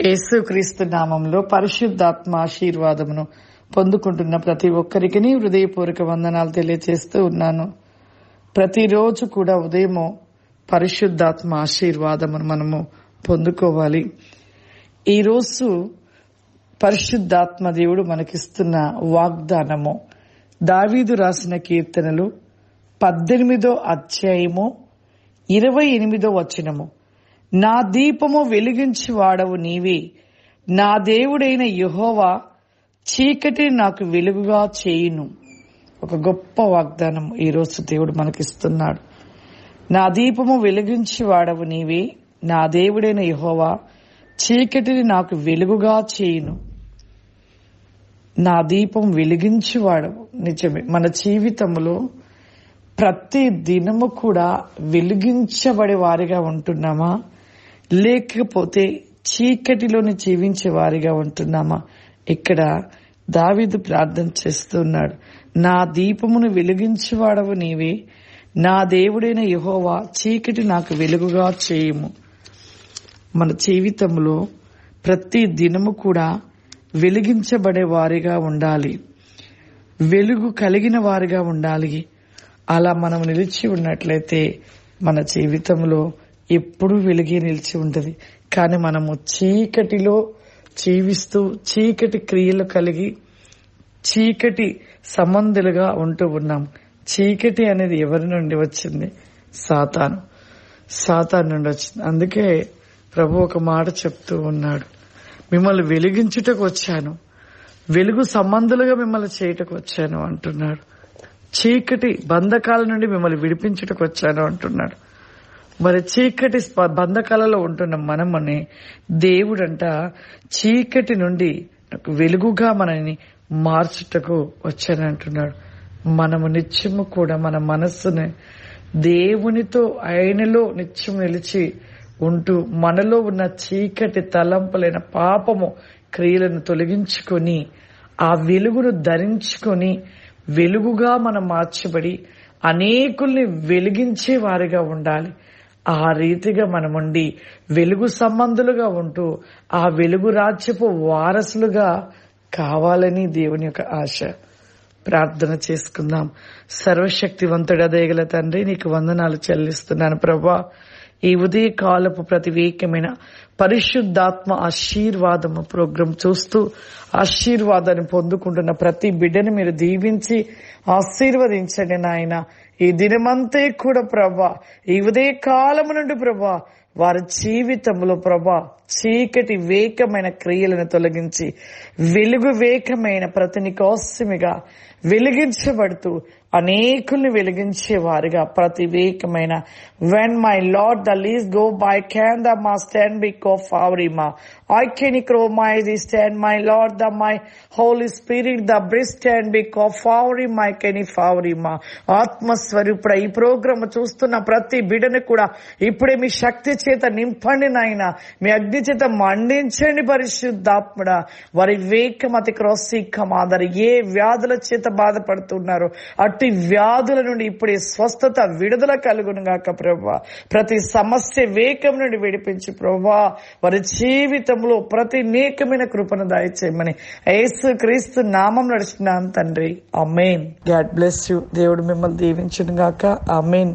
యేసుక్రీస్తు నామంలో పరిశుద్ధాత్మ ఆశీర్వాదమును పొందుకుంటున్న ప్రతి ఒక్కరికి హృదయపూర్వక వందనాలు తెలియజేస్తూ ఉన్నాను. ప్రతిరోజు కూడా ఉదయము పరిశుద్ధాత్మ ఆశీర్వాదమును మనము పొందుకోవాలి. ఈరోజు పరిశుద్ధాత్మ దేవుడు మనకిస్తున్న వాగ్దానము దావీదు రాసిన కీర్తనలు 18వ అధ్యాయము 28వ వచనము. నా దీపము వెలిగించి వాడవు నీవే, నా దేవుడైన యెహోవా చీకటిని నాకు వెలుగుగా చేయును. ఒక గొప్ప వాగ్దానం ఈరోజు దేవుడు మనకిస్తున్నాడు. నా దీపము వెలిగించి వాడవు నీవే, నా దేవుడైన యెహోవా చీకటిని నాకు వెలుగుగా చేయును. నా దీపం వెలిగించి వాడవు. నిజమే, మన జీవితంలో ప్రతి దినము కూడా వెలిగించబడే వారిగా ఉంటున్నామా, లేకపోతే చీకటిలోని జీవించే వారిగా ఉంటున్నామా? ఇక్కడ దావీదు ప్రార్థన చేస్తున్నాడు. నా దీపమును వెలిగించేవాడవు నీవే, నా దేవుడైన యెహోవా చీకటి నాకు వెలుగుగా చేయుము. మన జీవితంలో ప్రతి దినము కూడా వెలిగించబడే వారిగా ఉండాలి, వెలుగు కలిగిన వారిగా ఉండాలి. అలా మనం నిలిచి ఉన్నట్లయితే మన జీవితంలో ఎప్పుడూ వెలిగే నిలిచి ఉంటుంది. కానీ మనము చీకటిలో జీవిస్తూ చీకటి క్రియలు కలిగి చీకటి సంబంధులుగా ఉంటూ ఉన్నాం. చీకటి అనేది ఎవరి నుండి వచ్చింది? సాతాను నుండి వచ్చింది. అందుకే ప్రభు ఒక మాట చెప్తూ ఉన్నాడు, మిమ్మల్ని వెలిగించుటకు వచ్చాను, వెలుగు సంబంధులుగా మిమ్మల్ని చేయటకు వచ్చాను అంటున్నాడు. చీకటి బంధకాల నుండి మిమ్మల్ని విడిపించుటకు వచ్చాను అంటున్నాడు. మరి చీకటి బంధకాలలో ఉంటున్న మనమని దేవుడంట చీకటి నుండి వెలుగుగా మనని మార్చుటకు వచ్చానంటున్నాడు. మనము నిత్యము కూడా మన మనస్సుని దేవునితో ఆయనలో నిత్యం నిలిచి ఉంటూ మనలో ఉన్న చీకటి తలంపులైన పాపము క్రియలను తొలగించుకొని ఆ వెలుగును ధరించుకొని వెలుగుగా మనం మార్చబడి అనేకుల్ని వెలిగించే వారిగా ఉండాలి. ఆ రీతిగా మనముండి వెలుగు సంబంధులుగా ఉంటూ ఆ వెలుగు రాజ్యపు వారసులుగా కావాలని దేవుని యొక్క ఆశ. ప్రార్థన చేసుకుందాం. సర్వశక్తివంతుడా దయగల తండ్రి, నీకు వందనాలు చెల్లిస్తున్నాను ప్రభా. ఈ ఉదయ కాలపు ప్రతివేకమైన పరిశుద్ధాత్మ ఆశీర్వాదము ప్రోగ్రాం చూస్తూ ఆశీర్వాదాన్ని పొందుకుంటున్న ప్రతి బిడ్డని మీరు దీవించి ఆశీర్వదించండి నాయన. ఈ దినమంతే కూడా ప్రభా, ఈ ఉదయ కాలము నుండి ప్రభా వారి జీవితంలో ప్రభా చీకటి వేకమైన క్రియలను తొలగించి వెలుగు వేకమైన ప్రతిని కోసమిగా వెలిగించబడుతూ అనేకుల్ని వెలిగించే వారిగా ప్రతివేకమైన when my Lord the least go by can the ma stand because favorima I can crow my stand my Lord the my Holy Spirit the breast stand because favorima I can favorima. ఆత్మస్వరూపుడ ఈ programme చూస్తున్న ప్రతి బిడ్డను కూడా ఇప్పుడే మీ శక్తి చేత నింపండి నాయన, మీ అగ్ని చేత మండించండి పరిశుద్ధాత్ముడా. వారి వేకమతి క్రోసీకమాదరి ఏ వ్యాధుల చేత బాధపడుతున్నారో అట్టి వ్యాధుల నుండి ఇప్పుడే స్వస్థత విడుదల కలుగును గాక ప్రభా. ప్రతి సమస్య వేకం నుండి విడిపించి ప్రభా వారి జీవితంలో ప్రతి నేకమైన కృపను దయచేయమని యేసుక్రీస్తు నామం నడుచున్నాను తండ్రి. ఆమేన్. God bless you. దేవుడు మిమ్మల్ని దీవించును గాక. ఆమేన్.